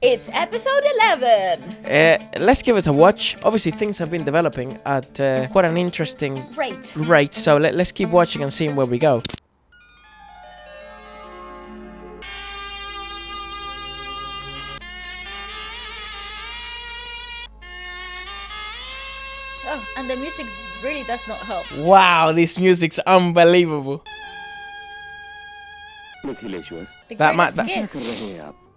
It's episode 11. Let's give it a watch. Obviously, things have been developing at quite an interesting rate. So let's keep watching and seeing where we go. Oh, and the music really does not help. Wow, this music's unbelievable. That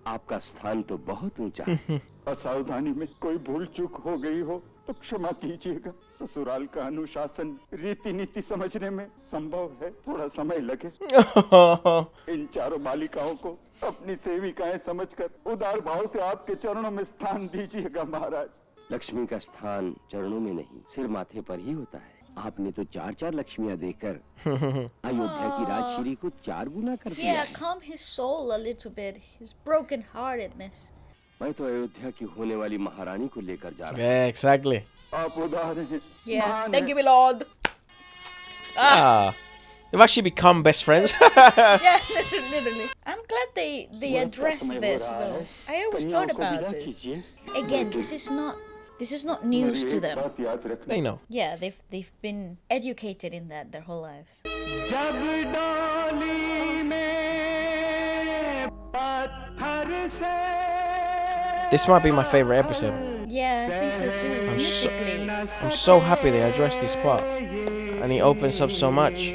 आपका स्थान तो बहुत ऊंचा है। असावधानी में कोई भूल चूक हो गई हो तो क्षमा कीजिएगा। ससुराल का अनुशासन रीति नीति समझने में संभव है थोड़ा समय लगे। इन चारों बालिकाओं को अपनी सेविकाएं समझकर उदार भाव से आपके चरणों में स्थान दीजिएगा महाराज। लक्ष्मी का स्थान चरणों में नहीं सिर माथे पर ही होता है। आपने तो चार लक्ष्मियां देकर अयोध्या की राजश्री को 4 गुना कर दिया। Yeah, calm his soul a little bit. His broken-heartedness. मैं तो अयोध्या की होने वाली महारानी को लेकर जा रहा हूँ। Yeah, exactly. आप उदार हैं। Yeah, thank you, my lord. They've actually become best friends. Yeah, literally. I'm glad they addressed this though. I always thought about this. Again, this is not news to them. They know. Yeah, they've been educated in that their whole lives. This might be my favorite episode. Yeah, I think so too. Musically. I'm so happy they addressed this part. And it opens up so much.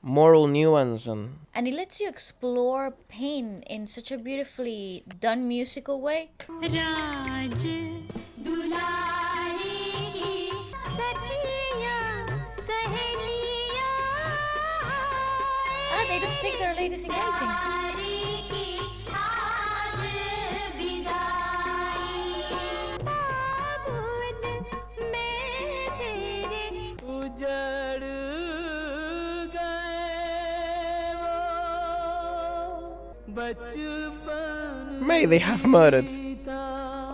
Moral nuance and it lets you explore pain in such a beautifully done musical way. They don't take their latest engaging. May they have murdered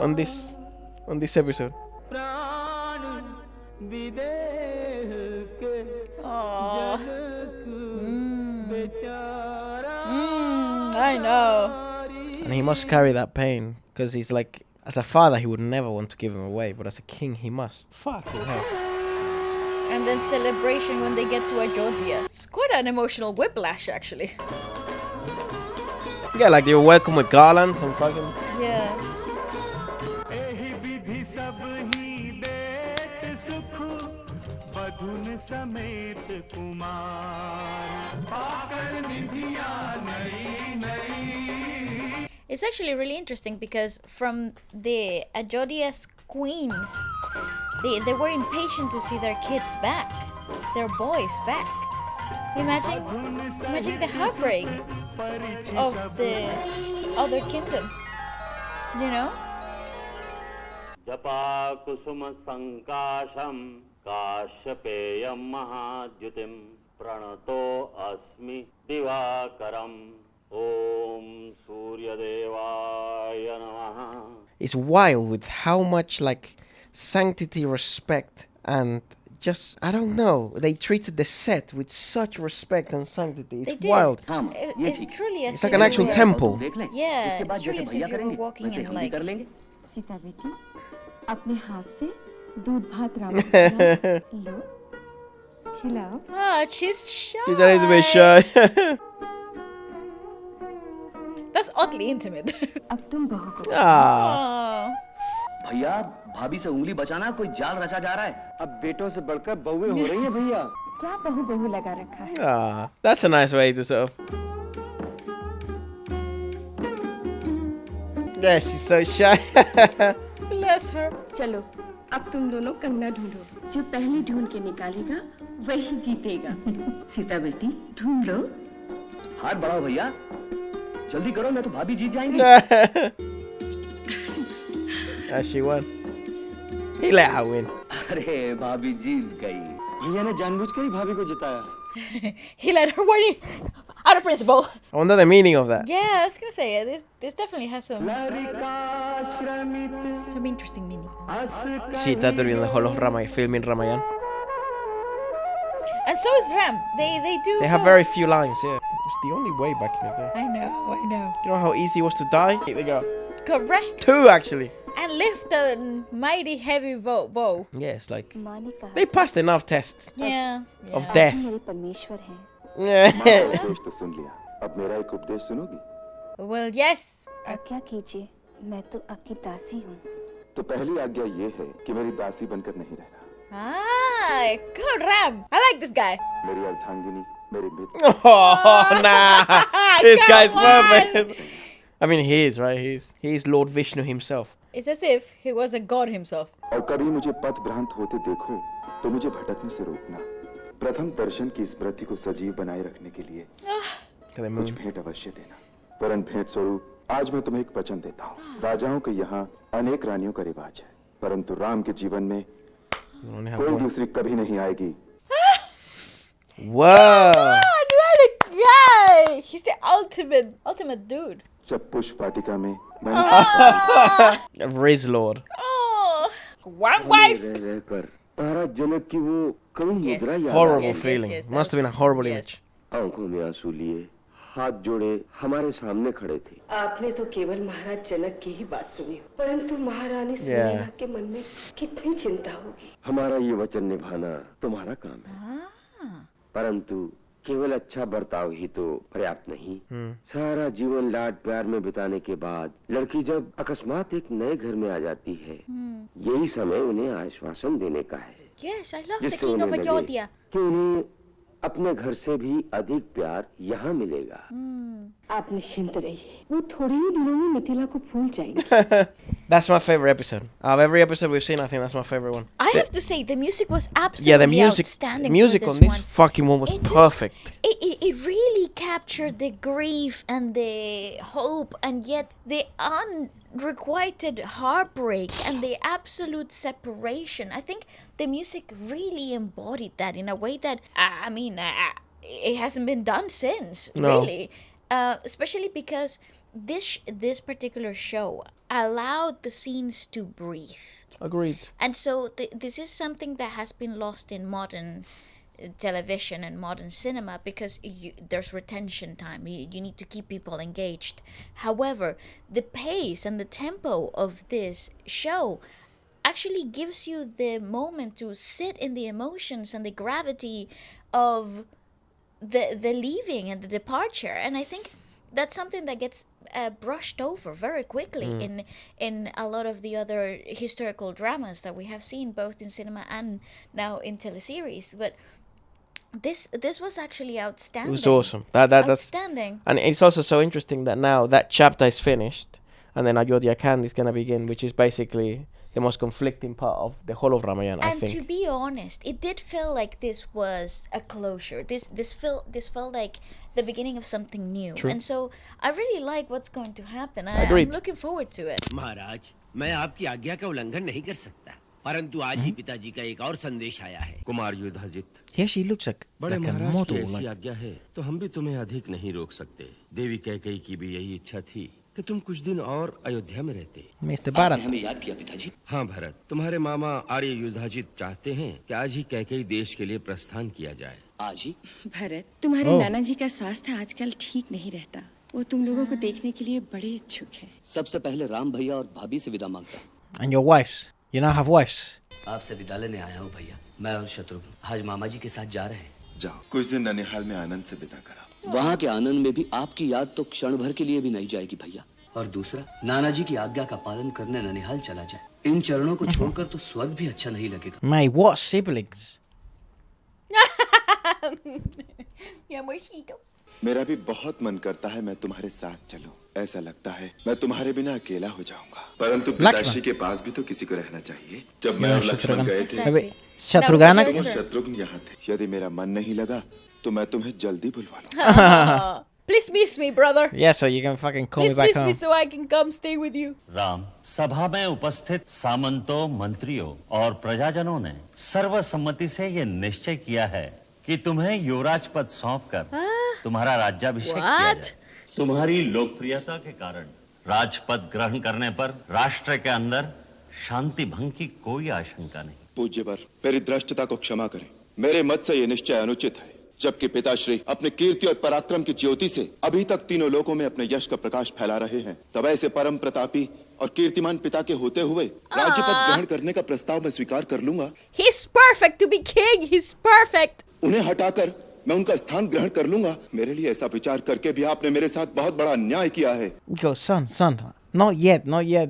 on this episode. I know. And he must carry that pain because he's like, as a father, he would never want to give him away, but as a king, he must. Fucking hell. And then celebration when they get to Ayodhya. It's quite an emotional whiplash, actually. Yeah, like they were welcome with garlands and fucking. Yeah. It's actually really interesting because from the Ayodhya's queens, they were impatient to see their kids back, their boys back. Imagine the heartbreak of the other kingdom, you know? जपा कुसुम संकाशम काश्यपेयम महाद्युतिम प्रणतो अस्मि दिवाकरम ओम सूर्यदेवाय नमः. It's wild with how much like sanctity, respect, and just, I don't know, they treated the set with such respect and sanctity. It's wild. It's truly it's like an actual temple. Yeah, it's truly as if you were walking in like. Sita बेटी अपने हाथ से दूध भात रावण लो खिलाओ. Ah, she's shy. She's a little bit shy. That's oddly intimate. अब तुम बहू को. Oh. भैया भाभी से उंगली बचाना कोई जाल रचा जा रहा है. अब बेटों से बढ़कर बहुएं हो रही हैं भैया. क्या बहू बहू लगा रखा है. That's a nice way to sort of. Yeah, she's so shy. Bless her. चलो अब तुम दोनों कंगना ढूंढो. जो पहले ढूंढ के निकालेगा वही जीतेगा. सीता बेटी ढूंढ लो. हाथ बढ़ाओ भैया. जल्दी करो मैं तो भाभी जीत जाएंगी. She won. He let her win. अरे भाभी जीत गई. भैया ने जानबूझकर ही भाभी को जिताया. He let her win. Out of principle. I wonder the meaning of that. Yeah, I was gonna say this definitely has some interesting meaning. Sí, está viendo los filming Ramayan. And so is Ram. They do. They have very few lines. Yeah, it's the only way back in the day. I know. You know how easy it was to die? Here they go. Correct. 2 actually. And lift a mighty heavy bow. Yes, like माँ ने कहा they passed enough tests Yeah. of yeah. death. मेरे परमेश्वर हैं। Yeah. उपदेश तो सुन लिया, अब मेरा एक उपदेश सुनोगी? Well, yes. आज्ञा कीजिए, मैं तो आपकी दासी हूँ। तो पहली आज्ञा ये है कि मेरी दासी बनकर नहीं रहना। Ah, good Ram. I like this guy. मेरी अर्धांगिनी, मेरी मित्र। Oh, nah. This guy's Come on. perfect. I mean, he is, right? He's Lord Vishnu himself. It's as if he was a god himself. और कभी मुझे पथ भ्रांत होते देखो तो मुझे भटकने से रोकना। प्रथम दर्शन की स्मृति को सजीव बनाए रखने के लिए Look at the कुछ moon. भेंट अवश्य देना। वरन भेंट स्वरूप आज मैं तुम्हें एक वचन देता हूँ। राजाओं के यहाँ अनेक रानियों का रिवाज है, परंतु राम के जीवन में You only have कोई one. दूसरी कभी नहीं आएगी। Whoa. God, what a guy! He's the ultimate dude. जब पुष्प वाटिका में मैंने Riz Lord. Oh, one wife. रहकर तारा जनक की वो करुण Yes. मुद्रा याद Horrible Yes, yes, feeling. yes, Must have been a horrible yes. image. आंखों में आंसू लिए हाथ जोड़े हमारे सामने खड़े थे। आपने तो केवल महाराज जनक की ही बात सुनी हो, परंतु महारानी सुनैना के मन में कितनी चिंता होगी। हमारा ये वचन निभाना तुम्हारा काम है, परंतु केवल अच्छा बर्ताव ही तो पर्याप्त नहीं। सारा जीवन लाड प्यार में बिताने के बाद लड़की जब अकस्मात एक नए घर में आ जाती है, यही समय उन्हें आश्वासन देने का है, Yes, I love the जिससे king of उन्हें लगे Ayodhya. कि उन्हें अपने घर से भी अधिक प्यार यहाँ मिलेगा। आप निश्चिंत रहिए, वो थोड़े ही दिनों में मिथिला को भूल जाएंगे। That's my favorite episode. Of every episode we've seen, I think that's my favorite one. I have to say, the music was absolutely Yeah, the music, outstanding music for on this this one. fucking one was It just- perfect. It really captured the grief and the hope, and yet the unrequited heartbreak and the absolute separation. I think the music really embodied that in a way that it hasn't been done since. No. Really, especially because this particular show allowed the scenes to breathe. Agreed. And so this is something that has been lost in modern television and modern cinema, because there's retention time. You need to keep people engaged. However, the pace and the tempo of this show actually gives you the moment to sit in the emotions and the gravity of the leaving and the departure. And I think that's something that gets brushed over very quickly in a lot of the other historical dramas that we have seen, both in cinema and now in teleseries. But this was actually outstanding. It was awesome. That's outstanding. and it's also so interesting that now that chapter is finished, and then Ayodhya Kand is gonna begin, which is basically the most conflicting part of the whole of Ramayana. I And think. to be honest, it did feel like this was a closure. This felt like the beginning of something new. True. And so I really like what's going to happen. Agreed. I'm looking forward to it. महाराज, मैं आपकी आज्ञा का उल्लंघन नहीं कर सकता, परंतु आज ही पिताजी का एक और संदेश आया है। Kumar Yudhajit, Here she looks like बड़े a महाराज की model. ऐसी Like, आज्ञा है तो हम भी तुम्हें अधिक नहीं रोक सकते। देवी कैकेयी की भी यही इच्छा थी कि तुम कुछ दिन और अयोध्या में रहते। Mr. Bharat. हमें याद किया पिताजी। हाँ भरत, तुम्हारे मामा आर्य युधाजित चाहते हैं कि आज ही कैकेयी देश के लिए प्रस्थान किया जाए। आज ही? भरत, तुम्हारे ओह। नाना जी का स्वास्थ्य आजकल ठीक नहीं रहता। वो तुम लोगों को देखने के लिए बड़े इच्छुक हैं। सबसे पहले राम भैया और भाभी से विदा मांगता हूँ। And your wives. You now have wives. आपसे विदा लेने आया हूँ भैया। मैं और शत्रुघ्न आज मामा जी के साथ जा रहे हैं। जाओ, कुछ दिन ननिहाल में आनंद से बिता करा। वहाँ के आनंद में भी आपकी याद तो क्षण भर के लिए भी नहीं जाएगी भैया। और दूसरा, नाना जी की आज्ञा का पालन करने ननिहाल चला जाए। इन चरणों को छोड़कर तो स्वर्ग भी अच्छा नहीं लगेगा। Mate, what siblings? मेरा भी बहुत मन करता है मैं तुम्हारे साथ चलूं। ऐसा लगता है मैं तुम्हारे बिना अकेला हो जाऊंगा, परंतु पिताश्री के पास भी तो किसी को रहना चाहिए। जब मैं और लक्ष्मण गए थे, Wait, Shatrugana. तुम और शत्रुघ्न यहाँ थे। यदि मेरा मन नहीं लगा तो मैं तुम्हें जल्दी बुलवा लूंगा। Please miss me, brother. Yeah, so you can fucking call me Please back miss home. me so I can come stay with you. Ram, सभा में उपस्थित सामंतों, मंत्रियों और प्रजाजनों ने सर्वसम्मति से ये निश्चय किया है कि तुम्हें युवराज पद सौंपकर तुम्हारा राज्याभिषेक किया What? जाए। तुम्हारी लोकप्रियता के कारण राजपद ग्रहण करने पर राष्ट्र के अंदर शांति भंग की कोई आशंका नहीं। पूज्यवर, मेरी दृष्टता को क्षमा करें। मेरे मत से ये निश्चय अनुचित है। जबकि पिताश्री अपने कीर्ति और पराक्रम की ज्योति से अभी तक तीनों लोकों में अपने यश का प्रकाश फैला रहे हैं, तब ऐसे परम प्रतापी और कीर्तिमान पिता के होते हुए राज्य पद ग्रहण करने का प्रस्ताव मैं स्वीकार कर लूंगा। He's perfect to be king. He's perfect. उन्हें हटाकर मैं उनका स्थान ग्रहण कर लूंगा। मेरे लिए ऐसा विचार करके भी आपने मेरे साथ बहुत बड़ा अन्याय किया है। Go, son, not yet.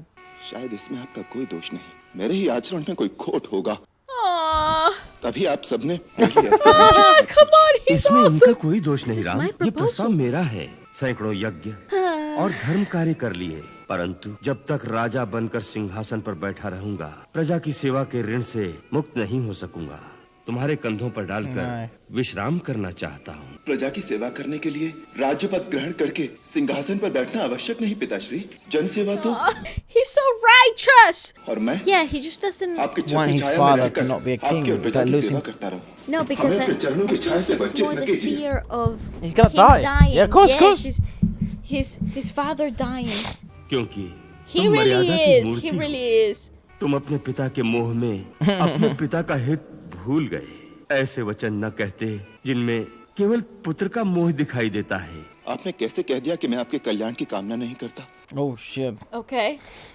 शायद इसमें आपका कोई दोष नहीं, मेरे ही आचरण में कोई खोट होगा। तभी आप सबने Come on, he's इसमें awesome. इनका कोई दोष नहीं This is राम, my ये proposal. प्रस्ताव मेरा है। सैकड़ों यज्ञ और धर्म कार्य कर लिए, परंतु जब तक राजा बनकर सिंहासन पर बैठा रहूंगा, प्रजा की सेवा के ऋण से मुक्त नहीं हो सकूंगा। तुम्हारे कंधों पर डालकर विश्राम करना चाहता हूँ। प्रजा की सेवा करने के लिए राज्य पद ग्रहण करके सिंहासन पर बैठना आवश्यक नहीं पिताश्री। जन सेवा तो He's so righteous. और मैं Yeah, he just doesn't. आपके Want छत्र his छाया father में to रहकर not be a king आपकी और प्रजा without की losing. सेवा करता रहूं। No, because हमें अपने चरणों की I छाया से think it's वंचित more न the कीजिए। fear of He's gonna him die. dying. Yeah, of course. His father dying. क्योंकि He तुम really मर्यादा की is. मूर्ति He हो। really is. तुम अपने पिता के मोह में अपने पिता का हित भूल गए। ऐसे वचन न कहते जिनमें केवल पुत्र का मोह दिखाई देता है। आपने कैसे कह दिया कि मैं आपके कल्याण की कामना नहीं करता? Oh shit. Okay,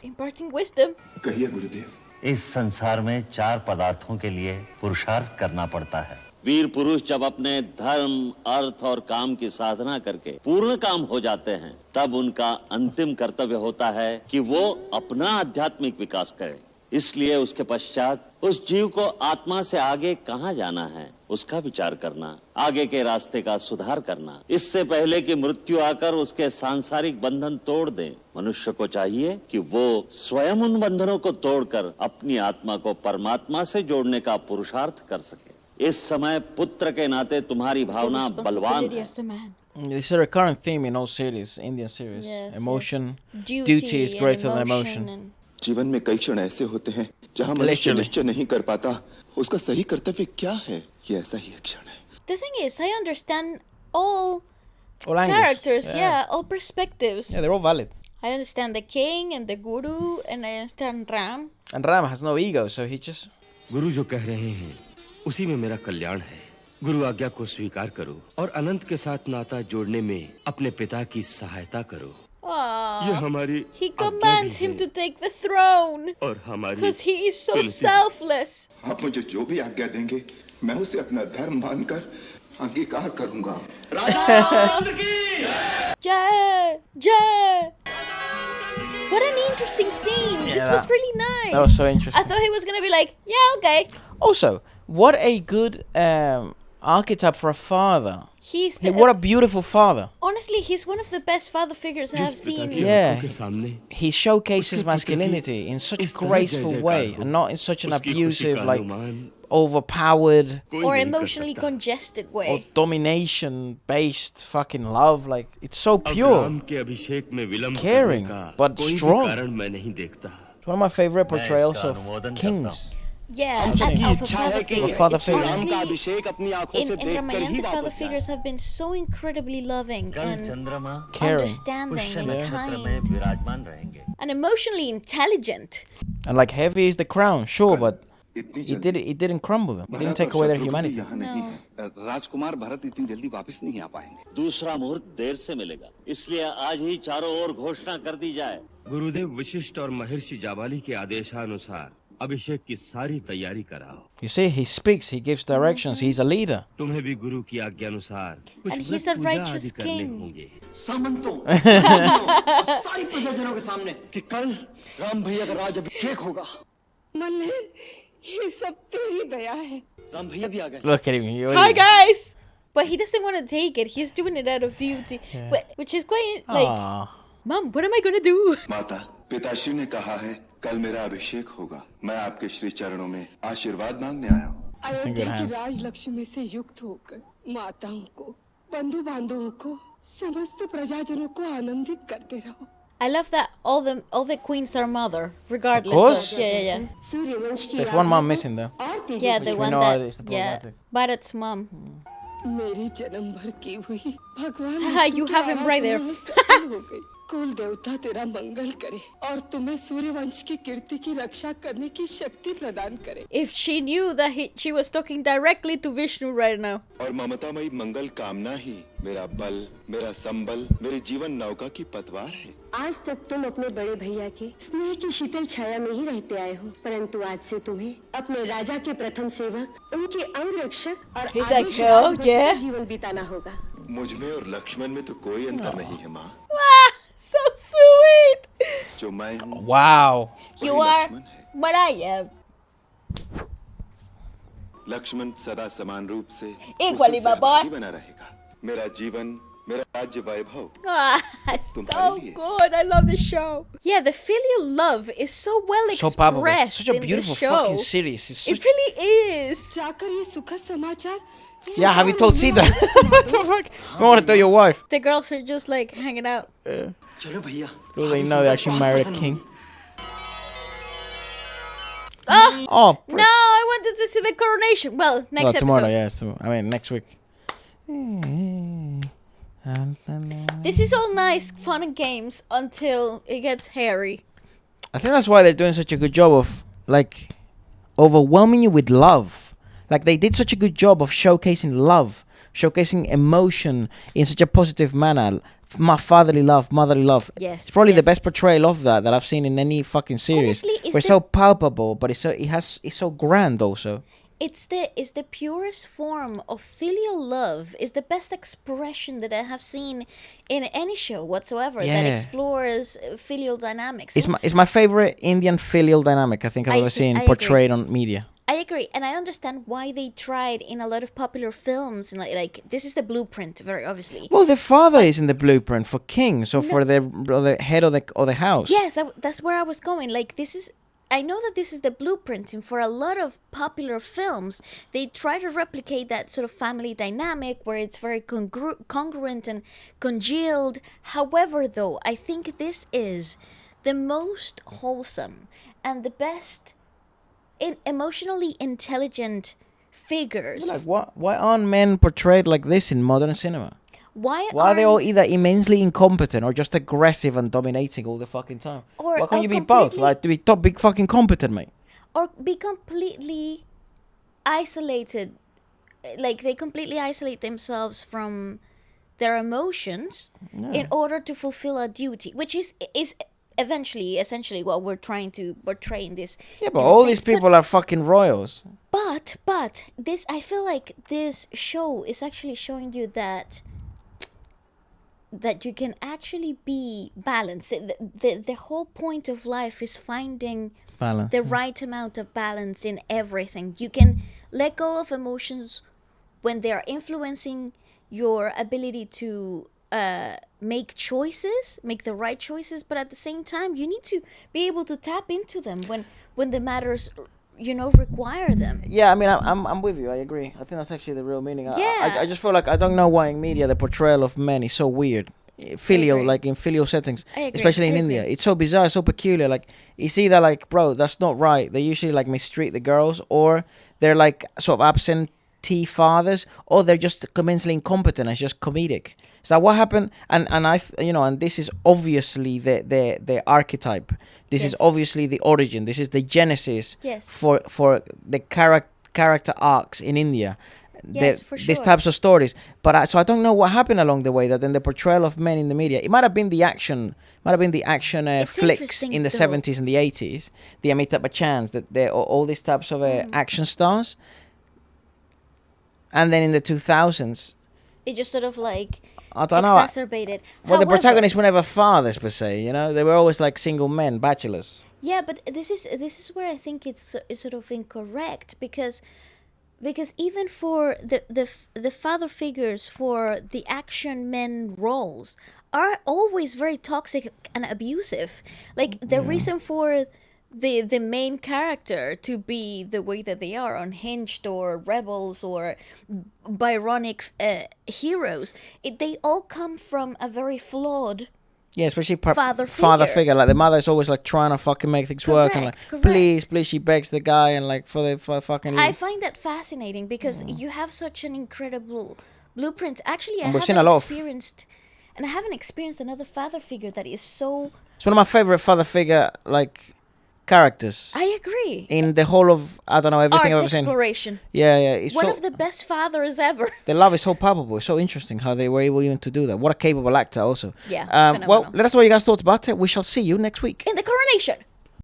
imparting wisdom. कहिए गुरुदेव। इस संसार में 4 पदार्थों के लिए पुरुषार्थ करना पड़ता है। वीर पुरुष जब अपने धर्म, अर्थ और काम की साधना करके पूर्ण काम हो जाते हैं, तब उनका अंतिम कर्तव्य होता है कि वो अपना आध्यात्मिक विकास करें। इसलिए उसके पश्चात उस जीव को आत्मा से आगे कहाँ जाना है, उसका विचार करना, आगे के रास्ते का सुधार करना, इससे पहले कि मृत्यु आकर उसके सांसारिक बंधन तोड़ दे। मनुष्य को चाहिए कि वो स्वयं उन बंधनों को तोड़कर अपनी आत्मा को परमात्मा से जोड़ने का पुरुषार्थ कर सके। इस समय पुत्र के नाते तुम्हारी भावना बलवान है। It's a recurrent theme in all series, Indian series. Yes, Emotion, Duty duty is and greater than emotion. and- जीवन में कई क्षण ऐसे होते हैं जहाँ मनुष्य Literally. निश्चय नहीं कर पाता उसका सही कर्तव्य क्या है। ये ऐसा ही एक क्षण है। The thing is, I understand all All angles. characters, yeah, all perspectives. Yeah, they're all valid. I understand the king and the guru, and I understand Ram. And Ram has no ego, so he just... गुरु जो कह रहे हैं उसी में मेरा कल्याण है। गुरु आज्ञा को स्वीकार करो और अनंत के साथ नाता जोड़ने में अपने पिता की सहायता करो। ये हमारी He आज्ञा commands भी him है to take the throne और हमारी because he is so Tulsi. selfless. आप मुझे जो भी आज्ञा देंगे मैं उसे अपना धर्म मानकर अंगीकार करूंगा। Jai, Jai. What an interesting scene. This Yeah, was really nice. That was so I interesting. thought he was gonna be like, yeah, okay. Also, what a good archetype for a father. He's What a beautiful father. honestly, he's one of the best father figures I have जिस पिता seen. की Yeah. आंखों के सामने He showcases उसके पुत्र masculinity की in such a इस तरह graceful जय-जयकार way हो, and not in such an उसकी खुशी abusive, का like अनुमान overpowered कोई Or नहीं कर emotionally सकता। congested or way. domination-based fucking love. Like, it's so अब pure. राम के अभिषेक में विलंब Caring, करने का but कोई भी strong. कारण मैं नहीं देखता। It's one of my favorite मैं portrayals इसका of अनुमोदन करता kings. Yeah, I'm and saying- of a father figure. father It's figure. honestly, अपनी आंखों in Ramayan, the father figures have been so incredibly loving कल and चंद्रमा Caring. understanding Pushya and नक्षत्र में kind विराजमान रहेंगे। and emotionally intelligent. And like, heavy is the crown, sure, but इतनी it didn't crumble them. It didn't Bharat take और away their Shatrughan humanity. यहाँ नहीं है। राजकुमार भरत इतनी जल्दी वापस नहीं आ पाएंगे। दूसरा मुहूर्त देर से मिलेगा, इसलिए आज ही चारों ओर घोषणा कर दी जाए। गुरुदेव वशिष्ठ और महर्षि जाबाली के आदेशानुसार अभिषेक की सारी तैयारी कराओ। You see, he speaks, he gives directions, he's a leader. तुम्हें भी गुरु की आज्ञा अनुसार कुछ And व्रत he's a पूजा righteous आदि करने king. होंगे। सामंतों और सारी प्रजाजनों के सामने कि कल राम भैया का राज अभिषेक होगा। मल्लिक, ये सब तेरी दया है। राम भैया भी आ गए। Look at him. Hi guys! But he doesn't want to take it. He's doing it out of duty, which is quite like, Aw. Mom, what am I gonna do? माता, पिताश्री ने कहा है कल मेरा अभिषेक होगा। मैं आपके श्री चरणों में आशीर्वाद मांगने आया हूँ। अयोध्या की hands. राजलक्ष्मी से युक्त होकर माताओं को, बंधु बांधवों को, समस्त प्रजाजनों को आनंदित करते रहो। I love that all the queens are mother, regardless course. of yeah. Suryavansh की There's one mom missing though. Yeah, the we one know that is the yeah, problematic. Bharat's mom. मेरी जन्म भर की हुई भगवान Haha, you have him right there. सफल हो गई। कुल देवता तेरा मंगल करे और तुम्हें सूर्यवंश की कीर्ति की रक्षा करने की शक्ति प्रदान करे. If she knew that she was talking directly to Vishnu right now. और ममतामयी मंगल कामना ही मेरा बल, मेरा संबल, मेरे जीवन नौका की पतवार है. आज तक तुम अपने बड़े भैया के स्नेह की शीतल छाया में ही रहते आए हो, परंतु आज से तुम्हें अपने राजा के प्रथम सेवक, उनके अंग रक्षक और आदर्श राजभक्त का जीवन बिताना होगा. मुझ में और लक्ष्मण में तो कोई अंतर नहीं है माँ. So sweet. जो मैं हूँ, Wow. You are what I am. Lakshman सदा समान रूप से Equally, उससे my boy. सहभागी बना रहेगा. मेरा जीवन, मेरा राज्य वैभव. So good. I love the show. Yeah, the filial love is so well So palpable. expressed Such a in beautiful the show. fucking series. It's It such... really is. जाकर ये सुखद समाचार. Yeah, have you told Sita? What the fuck? You want to tell your wife? The girls are just like hanging out. चलो भैया. Do they know they actually married a king? Oh, Oh, no, I wanted to see the coronation. Well, next well, episode. tomorrow, yeah. So, I mean, next week. This is all nice, fun and games until it gets hairy. I think that's why they're doing such a good job of, like, overwhelming you with love. Like, they did such a good job of showcasing love, showcasing emotion in such a positive manner. My fatherly love, motherly love. Yes, It's probably the yes. best portrayal of that I've seen in any fucking series. Honestly, it's Where it's so palpable, but it's so grand also. It's the purest form of filial love. Is the best expression that I have seen in any show whatsoever that Yeah. explores filial dynamics. It's my favorite Indian filial dynamic I think I've ever seen I portrayed on media. I agree, and I understand why they tried in a lot of popular films, and like this is the blueprint, very obviously. Well, the father is in the blueprint for kings, or for the head of the house. Yes, that's where I was going. Like this is, I know that this is the blueprint, and for a lot of popular films, they try to replicate that sort of family dynamic where it's very congruent and congealed. However, though, I think this is the most wholesome and the best emotionally intelligent figures. Like, why aren't men portrayed like this in modern cinema? Why are they all aren't- either immensely incompetent or just aggressive and dominating all the fucking time? Or- Why can't or you be both? completely- Like, to be top big fucking competent, mate. or be completely isolated, like they completely isolate themselves from their emotions in order to fulfill a duty, which is essentially what we're trying to portray in this. Yeah, but in all this these text. people are fucking royals. But this, I feel like this show is actually showing you that you can actually be balanced. The whole point of life is finding Balance. the right amount of balance in everything. You can let go of emotions when they are influencing your ability to make the right choices, but at the same time you need to be able to tap into them when the matters require them. Yeah, I mean, I'm with you. I agree. I think that's actually the real meaning. Yeah. I just feel like I don't know why in media the portrayal of men is so weird. Filial, agree. like in filial settings, I agree, especially in I India, agree. it's so bizarre, so peculiar. Like, it's either like, bro, that's not right. They usually like mistreat the girls, or they're like sort of absentee fathers, or they're just immensely incompetent. It's just comedic. So what happened? And and this is obviously the archetype. This is Yes. obviously the origin. This is the genesis Yes. for the character arcs in India. Yes, for These sure. types of stories. But I don't know what happened along the way. That then the portrayal of men in the media, it might have been the action. It's Flicks interesting, in the though. 70s and the 80s, the Amitabh Bachchans, that all these types of action stars. And then in the 2000s, It just sort of like I don't know. exacerbated. Well, the However- protagonists were never fathers per se, they were always like single men, bachelors. Yeah, but this is where I think it's sort of incorrect because even for the father figures for the action men roles are always very toxic and abusive. Like the reason for the main character to be the way that they are, unhinged or rebels or Byronic heroes, they all come from a very flawed Yeah, especially Father father figure. figure. Like the mother's always like trying to fucking make things work, and like Correct. please, she begs the guy, and like for fucking. I find that fascinating because you have such an incredible blueprint. Actually, I And we've haven't seen a lot of- experienced And I haven't experienced another father figure that is so... It's one of my favorite father figure, like, characters. I agree. In the whole of, I don't know, everything Art I've ever seen. exploration. Yeah. It's One so, of the best fathers ever. the love is so palpable. It's so interesting how they were able even to do that. What a capable actor also. Yeah, Well, phenomenal. let us know what you guys thought about it. We shall see you next week. In the coronation.